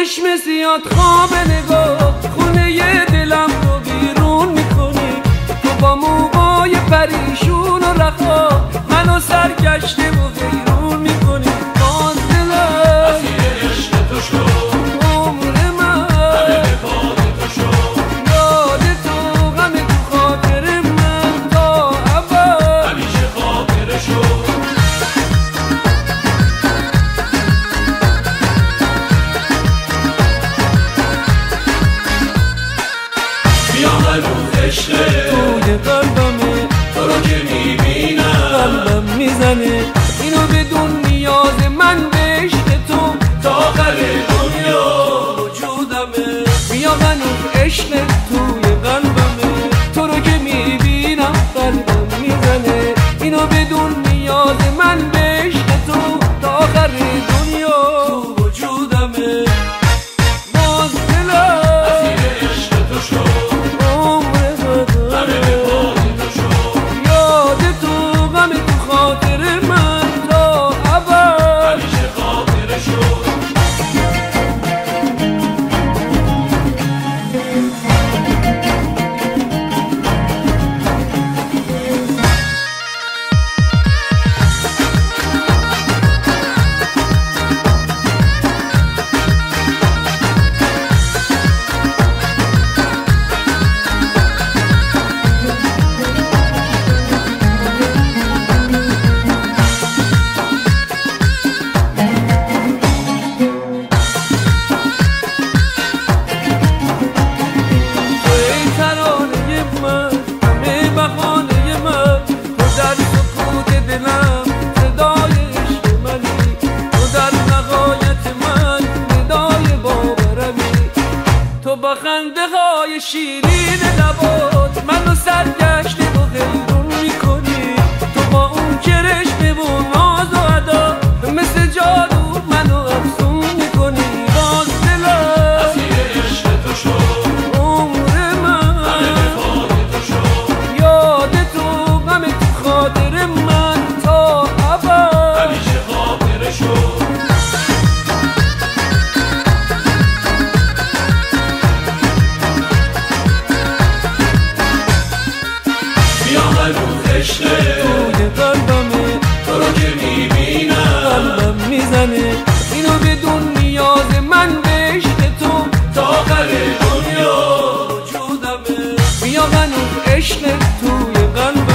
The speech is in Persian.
چشم زیاد خواب نگاه خونه دلم رو بیرون میکنی. تو با موهای پریشون و رخا منو سرگشته و حیرون میکنی. باز دلم اسیر عشق تو شد، عمر من همه به باد تو شد. یاد تو غم تو خاطر من تا ابد همیشه خاطره شد. بیا هنوز عشقه توی قلبمه، تو رو که میبینم قلبم میزنه اینو بدون نیاز من به عشق تو تا آخر دنیا. وجودمه. بیا هنوز عشق توی قلبمه، تو رو که میبینم قلبم میزنه اینو بدون نیاز من به عشق تو تا آخر دنیا. تو وجودمه. باز دلم اسیر عشق تو شد، عمر همه به باد تو شد. یاد تو غم تو خاطر من تا ابد همیشه خاطره شد. ای ترانه من، همه بهانه من، تو در سکوت دلم صدای عشق منی. تو در نهایت من ندای باورمی. تو با خنده های شیرین لبات منو سرگشته و حیرون میکنی. تو با اون کرشمه و ناز و ادا مثل جادو منو افسون میکنی. باز دلم اسیر عشق تو شد، عمر من همه به باد تو شد. یاد تو غم تو خاطر من تا ابد همیشه خاطره شد. بیا هنوز عشقه توی قلبمه، تو رو که میبینم قلبم میزنه اینو بدون نیاز من به عشق تو تا آخر دنیا. وجودمه. بیا هنوز عشق توی قلبمه،